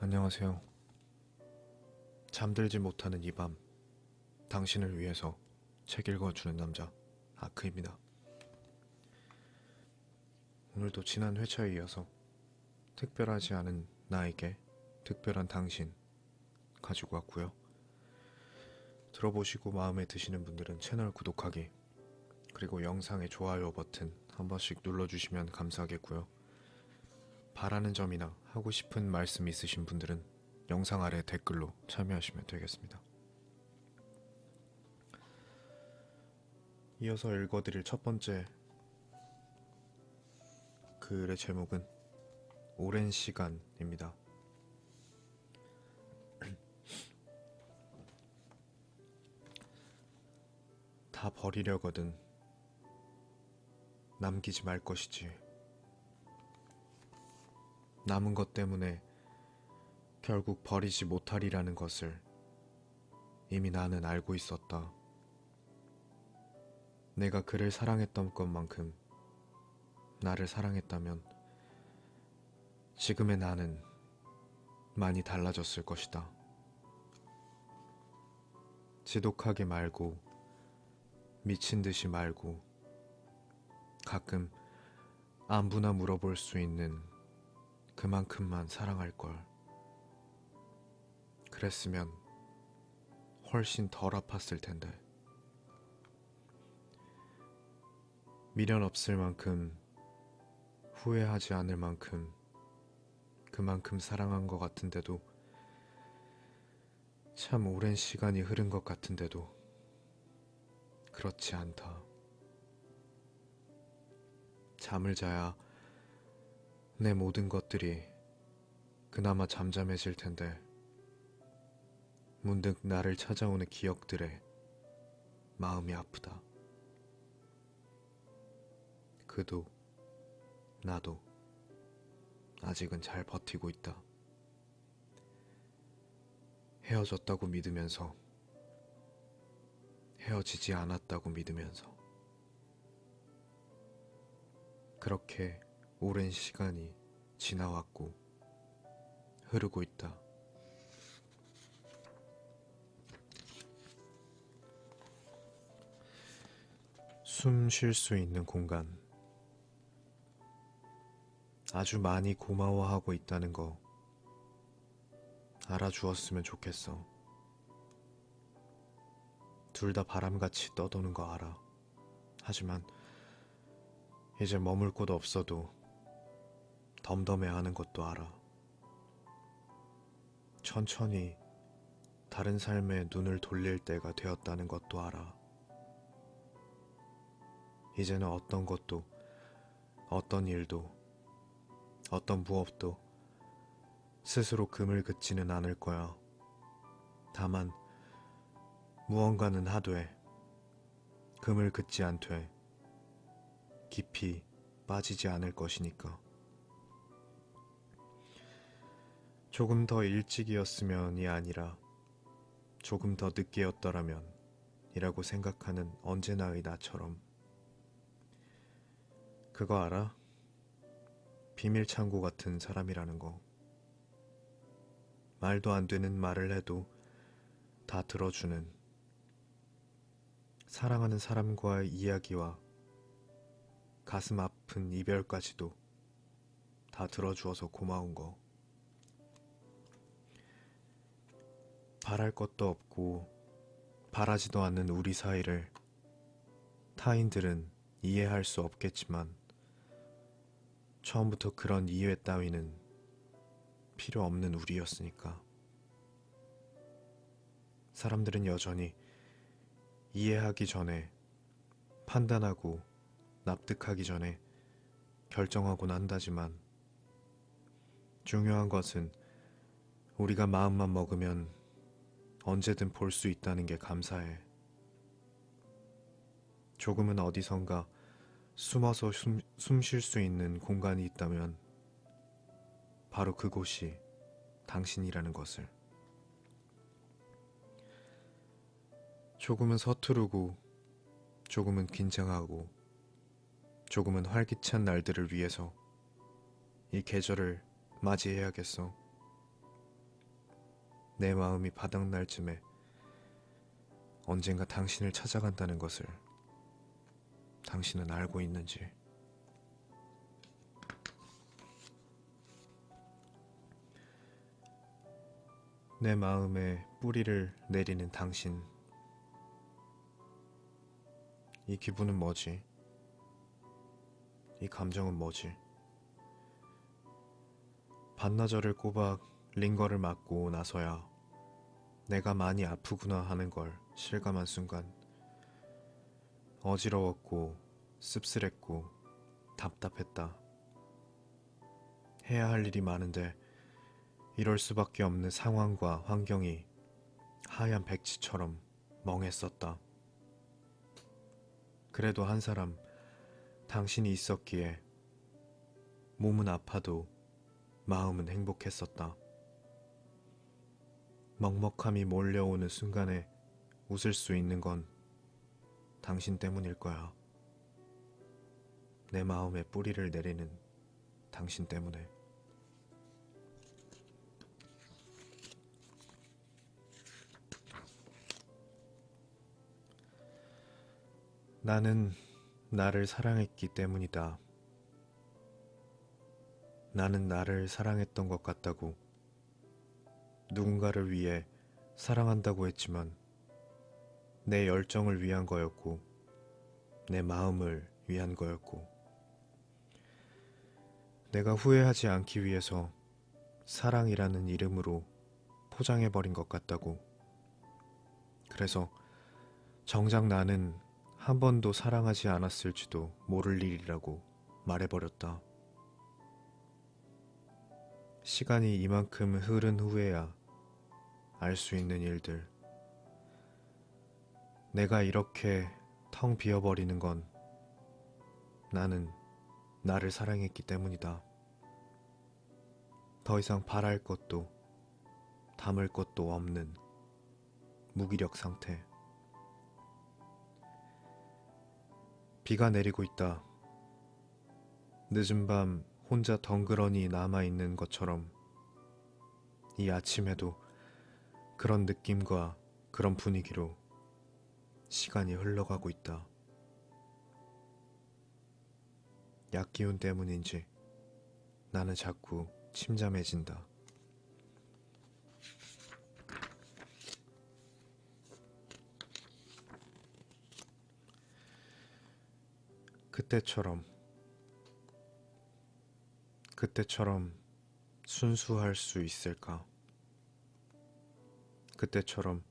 안녕하세요. 잠들지 못하는 이 밤, 당신을 위해서 책 읽어주는 남자, 아크입니다. 오늘도 지난 회차에 이어서 특별하지 않은 나에게 특별한 당신 가지고 왔고요. 들어보시고 마음에 드시는 분들은 채널 구독하기, 그리고 영상의 좋아요 버튼 한 번씩 눌러주시면 감사하겠고요. 바라는 점이나 하고 싶은 말씀 있으신 분들은 영상 아래 댓글로 참여하시면 되겠습니다. 이어서 읽어드릴 첫 번째 글의 제목은 오랜 시간입니다. 다 버리려거든 남기지 말 것이지. 남은 것 때문에 결국 버리지 못하리라는 것을 이미 나는 알고 있었다. 내가 그를 사랑했던 것만큼 나를 사랑했다면 지금의 나는 많이 달라졌을 것이다. 지독하게 말고 미친 듯이 말고 가끔 안부나 물어볼 수 있는 그만큼만 사랑할 걸. 그랬으면 훨씬 덜 아팠을 텐데. 미련 없을 만큼 후회하지 않을 만큼 그만큼 사랑한 것 같은데도, 참 오랜 시간이 흐른 것 같은데도 그렇지 않다. 잠을 자야 내 모든 것들이 그나마 잠잠해질 텐데 문득 나를 찾아오는 기억들에 마음이 아프다. 그도 나도 아직은 잘 버티고 있다. 헤어졌다고 믿으면서, 헤어지지 않았다고 믿으면서, 그렇게 오랜 시간이 지나왔고 흐르고 있다. 숨 쉴 수 있는 공간. 아주 많이 고마워하고 있다는 거 알아주었으면 좋겠어. 둘 다 바람같이 떠도는 거 알아. 하지만 이제 머물 곳 없어도 덤덤해하는 것도 알아. 천천히 다른 삶에 눈을 돌릴 때가 되었다는 것도 알아. 이제는 어떤 것도, 어떤 일도, 어떤 무엇도 스스로 금을 긋지는 않을 거야. 다만 무언가는 하되 금을 긋지 않되 깊이 빠지지 않을 것이니까. 조금 더 일찍이었으면이 아니라 조금 더 늦게였더라면 이라고 생각하는 언제나의 나처럼. 그거 알아? 비밀 창고 같은 사람이라는 거. 말도 안 되는 말을 해도 다 들어주는, 사랑하는 사람과의 이야기와 가슴 아픈 이별까지도 다 들어주어서 고마운 거. 바랄 것도 없고 바라지도 않는 우리 사이를 타인들은 이해할 수 없겠지만 처음부터 그런 이해 따위는 필요 없는 우리였으니까. 사람들은 여전히 이해하기 전에, 판단하고 납득하기 전에 결정하곤 한다지만 중요한 것은 우리가 마음만 먹으면 언제든 볼 수 있다는 게 감사해. 조금은 어디선가 숨어서 숨 쉴 수 있는 공간이 있다면 바로 그곳이 당신이라는 것을. 조금은 서투르고 조금은 긴장하고 조금은 활기찬 날들을 위해서 이 계절을 맞이해야겠어. 내 마음이 바닥날 쯤에 언젠가 당신을 찾아간다는 것을 당신은 알고 있는지. 내 마음에 뿌리를 내리는 당신. 이 기분은 뭐지? 이 감정은 뭐지? 반나절을 꼬박 링거를 맞고 나서야 내가 많이 아프구나 하는 걸 실감한 순간 어지러웠고 씁쓸했고 답답했다. 해야 할 일이 많은데 이럴 수밖에 없는 상황과 환경이 하얀 백지처럼 멍했었다. 그래도 한 사람, 당신이 있었기에 몸은 아파도 마음은 행복했었다. 먹먹함이 몰려오는 순간에 웃을 수 있는 건 당신 때문일 거야. 내 마음에 뿌리를 내리는 당신 때문에. 나는 나를 사랑했기 때문이다. 나는 나를 사랑했던 것 같다고. 누군가를 위해 사랑한다고 했지만 내 열정을 위한 거였고 내 마음을 위한 거였고 내가 후회하지 않기 위해서 사랑이라는 이름으로 포장해버린 것 같다고. 그래서 정작 나는 한 번도 사랑하지 않았을지도 모를 일이라고 말해버렸다. 시간이 이만큼 흐른 후에야 알 수 있는 일들. 내가 이렇게 텅 비어버리는 건 나는 나를 사랑했기 때문이다. 더 이상 바랄 것도 담을 것도 없는 무기력 상태. 비가 내리고 있다. 늦은 밤 혼자 덩그러니 남아있는 것처럼 이 아침에도 그런 느낌과 그런 분위기로 시간이 흘러가고 있다. 약기운 때문인지 나는 자꾸 침잠해진다. 그때처럼 순수할 수 있을까? 그때처럼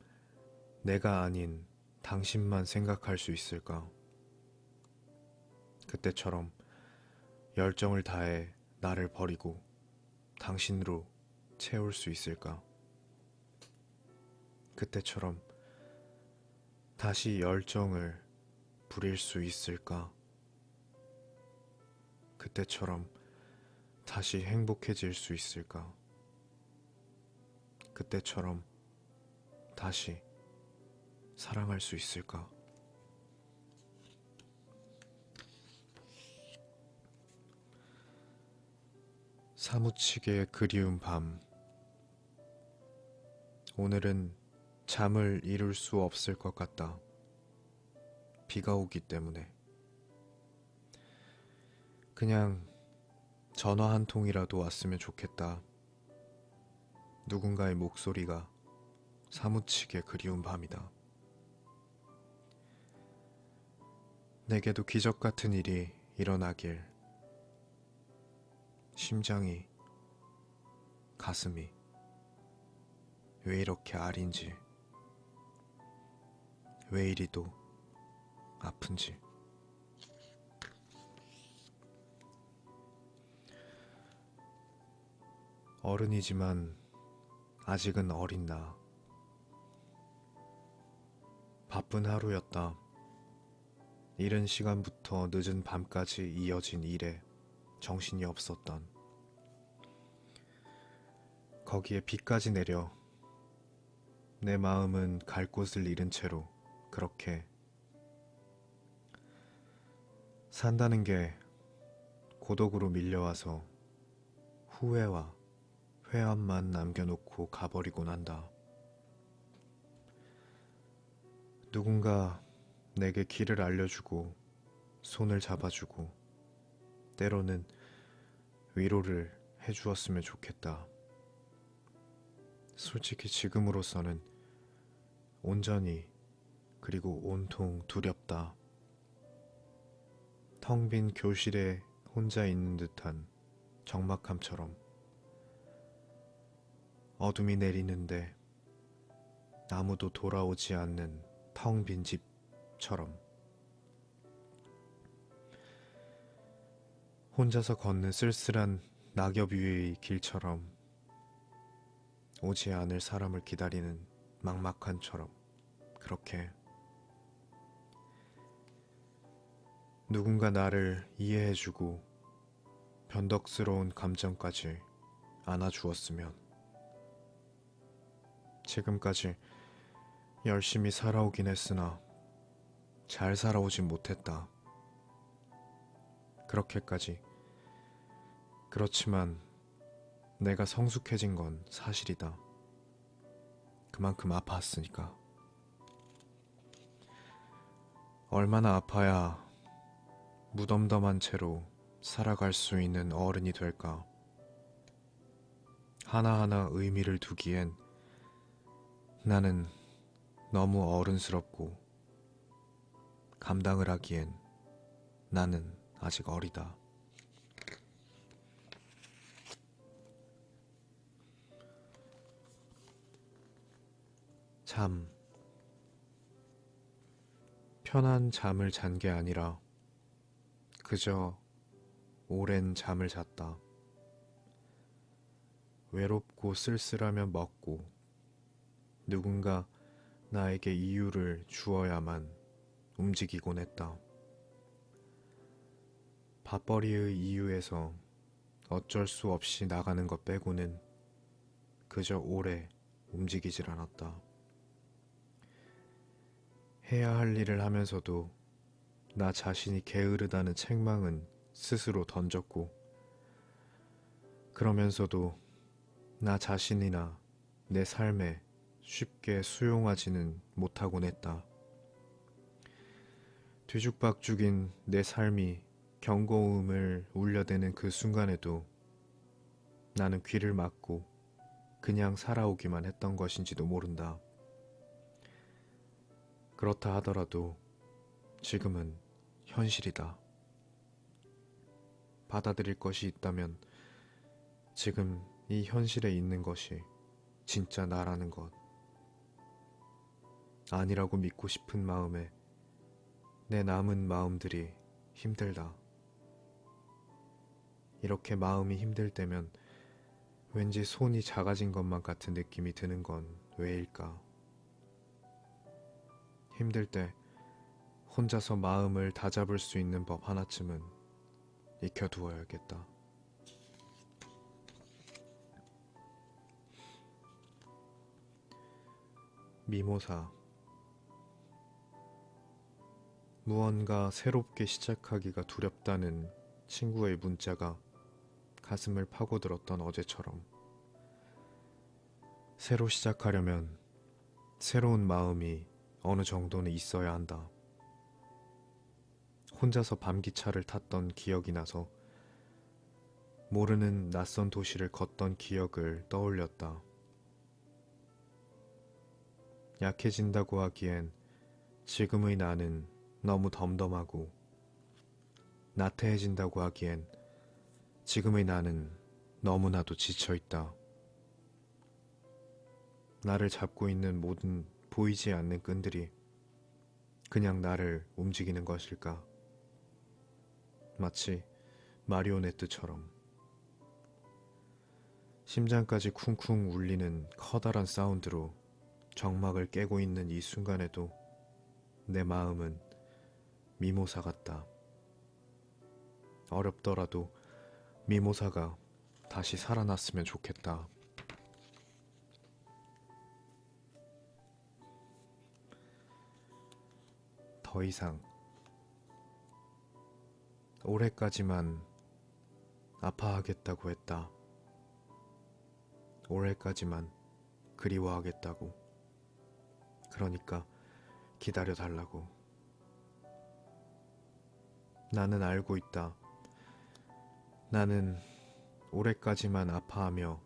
내가 아닌 당신만 생각할 수 있을까? 그때처럼 열정을 다해 나를 버리고 당신으로 채울 수 있을까? 그때처럼 다시 열정을 부릴 수 있을까? 그때처럼 다시 행복해질 수 있을까? 그때처럼 다시 사랑할 수 있을까? 사무치게 그리운 밤. 오늘은 잠을 이룰 수 없을 것 같다. 비가 오기 때문에. 그냥 전화 한 통이라도 왔으면 좋겠다. 누군가의 목소리가 사무치게 그리운 밤이다. 내게도 기적 같은 일이 일어나길. 심장이, 가슴이 왜 이렇게 아린지, 왜 이리도 아픈지. 어른이지만 아직은 어린 나. 바쁜 하루였다. 이른 시간부터 늦은 밤까지 이어진 일에 정신이 없었던. 거기에 비까지 내려 내 마음은 갈 곳을 잃은 채로 그렇게 산다는 게 고독으로 밀려와서 후회와 회한만 남겨놓고 가버리곤 한다. 누군가 내게 길을 알려주고 손을 잡아주고 때로는 위로를 해주었으면 좋겠다. 솔직히 지금으로서는 온전히 그리고 온통 두렵다. 텅 빈 교실에 혼자 있는 듯한 적막함처럼 어둠이 내리는데 아무도 돌아오지 않는 텅 빈 집처럼 혼자서 걷는 쓸쓸한 낙엽 위의 길처럼 오지 않을 사람을 기다리는 막막한처럼 그렇게 누군가 나를 이해해주고 변덕스러운 감정까지 안아주었으면 지금까지 열심히 살아오긴 했으나 잘 살아오진 못했다. 그렇게까지. 그렇지만 내가 성숙해진 건 사실이다. 그만큼 아파왔으니까. 얼마나 아파야 무덤덤한 채로 살아갈 수 있는 어른이 될까? 하나하나 의미를 두기엔 나는 너무 어른스럽고 감당을 하기엔 나는 아직 어리다. 잠. 편한 잠을 잔 게 아니라 그저 오랜 잠을 잤다. 외롭고 쓸쓸하며 먹고 누군가 나에게 이유를 주어야만 움직이곤 했다. 밥벌이의 이유에서 어쩔 수 없이 나가는 것 빼고는 그저 오래 움직이질 않았다. 해야 할 일을 하면서도 나 자신이 게으르다는 책망은 스스로 던졌고 그러면서도 나 자신이나 내 삶에 쉽게 수용하지는 못하곤 했다. 뒤죽박죽인 내 삶이 경고음을 울려대는 그 순간에도 나는 귀를 막고 그냥 살아오기만 했던 것인지도 모른다. 그렇다 하더라도 지금은 현실이다. 받아들일 것이 있다면 지금 이 현실에 있는 것이 진짜 나라는 것. 아니라고 믿고 싶은 마음에 내 남은 마음들이 힘들다. 이렇게 마음이 힘들 때면 왠지 손이 작아진 것만 같은 느낌이 드는 건 왜일까? 힘들 때 혼자서 마음을 다잡을 수 있는 법 하나쯤은 익혀두어야겠다. 미모사. 무언가 새롭게 시작하기가 두렵다는 친구의 문자가 가슴을 파고들었던 어제처럼 새로 시작하려면 새로운 마음이 어느 정도는 있어야 한다. 혼자서 밤기차를 탔던 기억이 나서 모르는 낯선 도시를 걷던 기억을 떠올렸다. 약해진다고 하기엔 지금의 나는 너무 덤덤하고 나태해진다고 하기엔 지금의 나는 너무나도 지쳐있다. 나를 잡고 있는 모든 보이지 않는 끈들이 그냥 나를 움직이는 것일까? 마치 마리오네트처럼 심장까지 쿵쿵 울리는 커다란 사운드로 정막을 깨고 있는 이 순간에도 내 마음은 미모사 같다. 어렵더라도 미모사가 다시 살아났으면 좋겠다. 더 이상 올해까지만 아파하겠다고 했다. 올해까지만 그리워하겠다고. 그러니까 기다려달라고. 나는 알고 있다. 나는 올해까지만 아파하며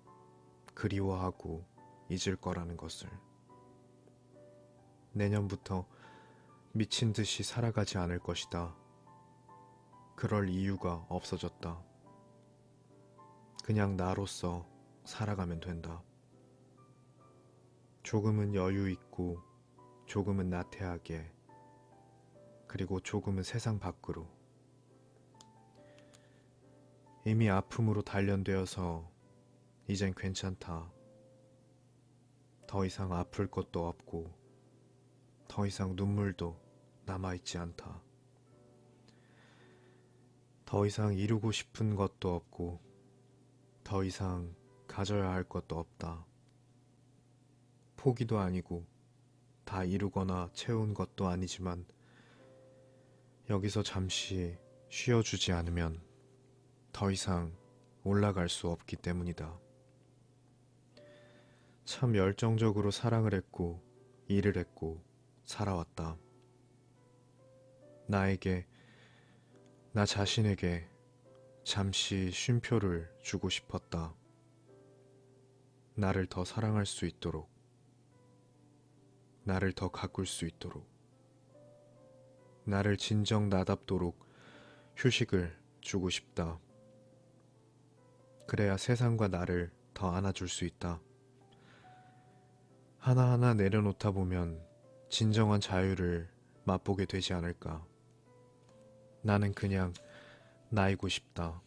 그리워하고 잊을 거라는 것을. 내년부터 미친 듯이 살아가지 않을 것이다. 그럴 이유가 없어졌다. 그냥 나로서 살아가면 된다. 조금은 여유 있고, 조금은 나태하게, 그리고 조금은 세상 밖으로. 이미 아픔으로 단련되어서 이젠 괜찮다. 더 이상 아플 것도 없고, 더 이상 눈물도 남아있지 않다. 더 이상 이루고 싶은 것도 없고, 더 이상 가져야 할 것도 없다. 포기도 아니고, 다 이루거나 채운 것도 아니지만, 여기서 잠시 쉬어주지 않으면 더 이상 올라갈 수 없기 때문이다. 참 열정적으로 사랑을 했고, 일을 했고, 살아왔다. 나에게, 나 자신에게 잠시 쉼표를 주고 싶었다. 나를 더 사랑할 수 있도록, 나를 더 가꿀 수 있도록, 나를 진정 나답도록 휴식을 주고 싶다. 그래야 세상과 나를 더 안아줄 수 있다. 하나하나 내려놓다 보면 진정한 자유를 맛보게 되지 않을까. 나는 그냥 나이고 싶다.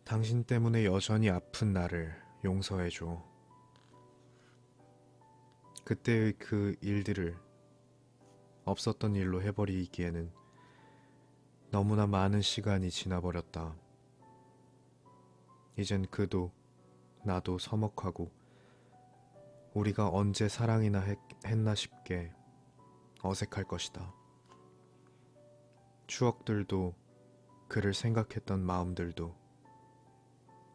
당신 때문에 여전히 아픈 나를 용서해줘. 그때의 그 일들을 없었던 일로 해버리기에는 너무나 많은 시간이 지나버렸다. 이젠 그도 나도 서먹하고 우리가 언제 사랑이나 했나 싶게 어색할 것이다. 추억들도, 그를 생각했던 마음들도,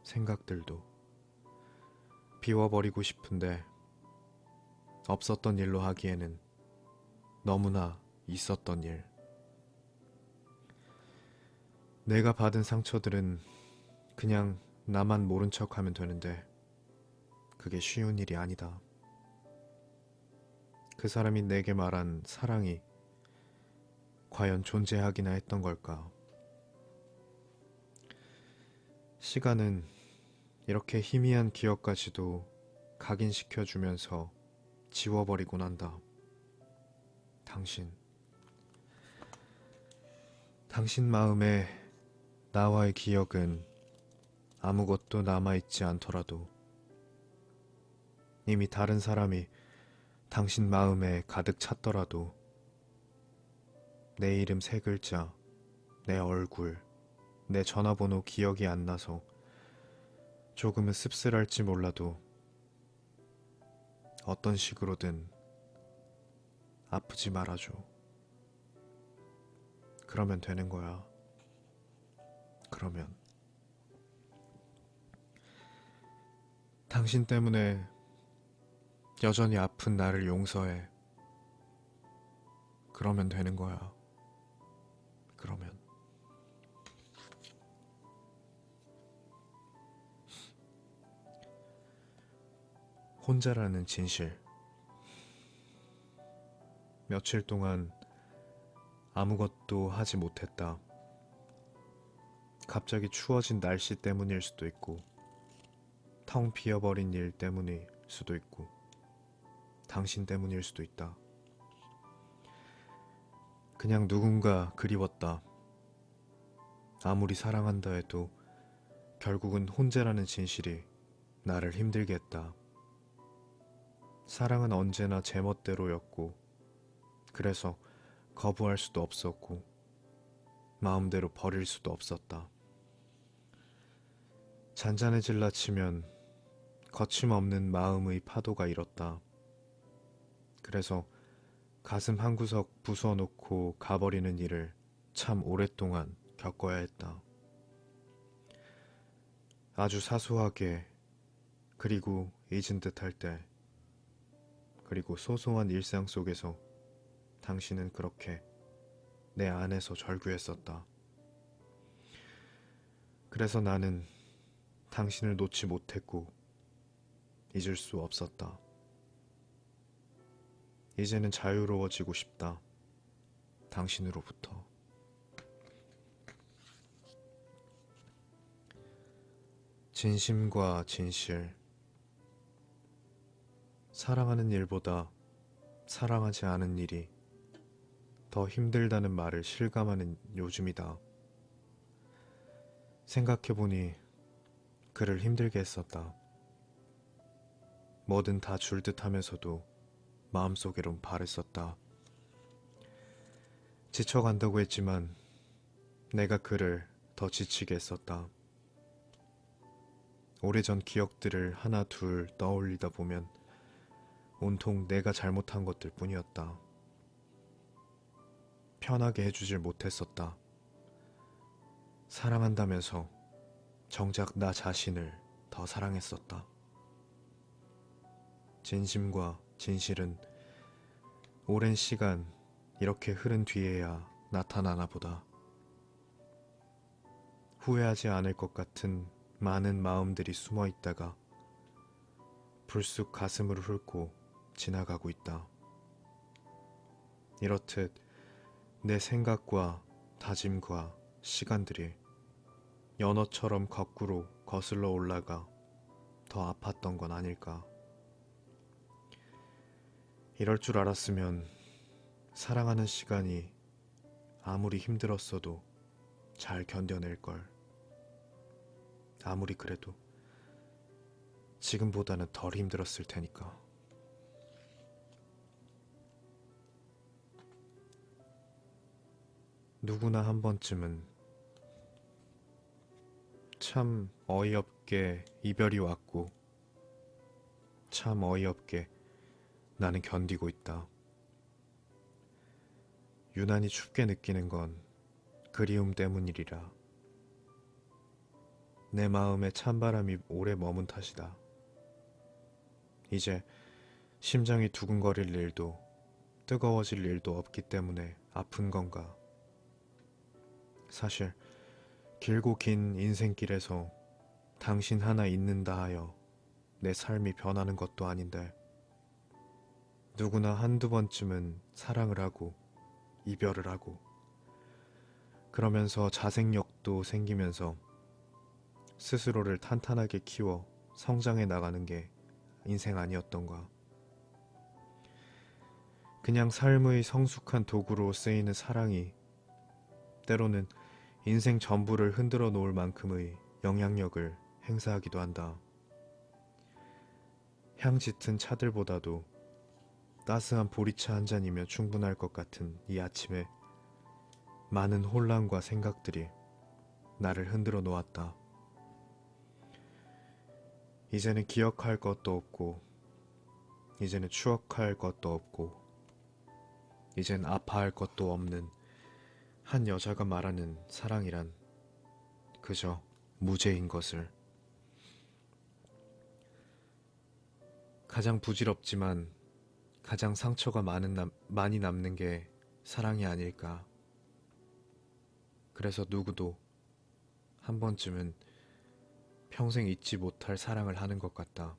생각들도 비워버리고 싶은데 없었던 일로 하기에는 너무나 있었던 일. 내가 받은 상처들은 그냥 나만 모른 척 하면 되는데 그게 쉬운 일이 아니다. 그 사람이 내게 말한 사랑이 과연 존재하기나 했던 걸까? 시간은 이렇게 희미한 기억까지도 각인시켜주면서 지워버리곤 한다. 당신 마음에 나와의 기억은 아무것도 남아있지 않더라도 이미 다른 사람이 당신 마음에 가득 찼더라도 내 이름 3글자, 내 얼굴, 내 전화번호 기억이 안 나서 조금은 씁쓸할지 몰라도 어떤 식으로든 아프지 말아줘. 그러면 되는 거야. 그러면 당신 때문에 여전히 아픈 나를 용서해. 그러면 되는 거야. 그러면 혼자라는 진실. 며칠 동안 아무것도 하지 못했다. 갑자기 추워진 날씨 때문일 수도 있고, 텅 비어버린 일 때문일 수도 있고, 당신 때문일 수도 있다. 그냥 누군가 그리웠다. 아무리 사랑한다 해도 결국은 혼자라는 진실이 나를 힘들게 했다. 사랑은 언제나 제멋대로였고, 그래서 거부할 수도 없었고, 마음대로 버릴 수도 없었다. 잔잔해질라 치면 거침없는 마음의 파도가 일었다. 그래서 가슴 한구석 부숴놓고 가버리는 일을 참 오랫동안 겪어야 했다. 아주 사소하게 그리고 잊은 듯 할 때, 그리고 소소한 일상 속에서 당신은 그렇게 내 안에서 절규했었다. 그래서 나는 당신을 놓지 못했고 잊을 수 없었다. 이제는 자유로워지고 싶다. 당신으로부터. 진심과 진실. 사랑하는 일보다 사랑하지 않은 일이 더 힘들다는 말을 실감하는 요즘이다. 생각해보니 그를 힘들게 했었다. 뭐든 다 줄 듯 하면서도 마음속으론 바랬었다. 지쳐간다고 했지만 내가 그를 더 지치게 했었다. 오래전 기억들을 하나 둘 떠올리다 보면 온통 내가 잘못한 것들 뿐이었다. 편하게 해주질 못했었다. 사랑한다면서 정작 나 자신을 더 사랑했었다. 진심과 진실은 오랜 시간 이렇게 흐른 뒤에야 나타나나 보다. 후회하지 않을 것 같은 많은 마음들이 숨어 있다가 불쑥 가슴을 훑고 지나가고 있다. 이렇듯 내 생각과 다짐과 시간들이 연어처럼 거꾸로 거슬러 올라가 더 아팠던 건 아닐까. 이럴 줄 알았으면 사랑하는 시간이 아무리 힘들었어도 잘 견뎌낼걸. 아무리 그래도 지금보다는 덜 힘들었을 테니까. 누구나 한 번쯤은 참 어이없게 이별이 왔고 참 어이없게 나는 견디고 있다. 유난히 춥게 느끼는 건 그리움 때문이리라. 내 마음에 찬바람이 오래 머문 탓이다. 이제 심장이 두근거릴 일도 뜨거워질 일도 없기 때문에 아픈 건가. 사실 길고 긴 인생길에서 당신 하나 있는다 하여 내 삶이 변하는 것도 아닌데 누구나 한두 번쯤은 사랑을 하고 이별을 하고 그러면서 자생력도 생기면서 스스로를 탄탄하게 키워 성장해 나가는 게 인생 아니었던가. 그냥 삶의 성숙한 도구로 쓰이는 사랑이 때로는 인생 전부를 흔들어 놓을 만큼의 영향력을 행사하기도 한다. 향 짙은 차들보다도 따스한 보리차 한 잔이면 충분할 것 같은 이 아침에 많은 혼란과 생각들이 나를 흔들어 놓았다. 이제는 기억할 것도 없고 이제는 추억할 것도 없고 이젠 아파할 것도 없는 한 여자가 말하는 사랑이란 그저 무죄인 것을. 가장 부질없지만 가장 상처가 많이 남는 게 사랑이 아닐까. 그래서 누구도 한 번쯤은 평생 잊지 못할 사랑을 하는 것 같다.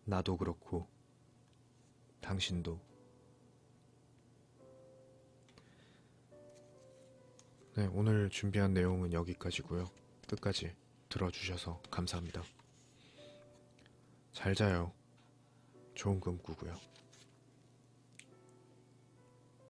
나도 그렇고 당신도. 네, 오늘 준비한 내용은 여기까지고요. 끝까지 들어주셔서 감사합니다. 잘 자요. 좋은 꿈 꾸고요.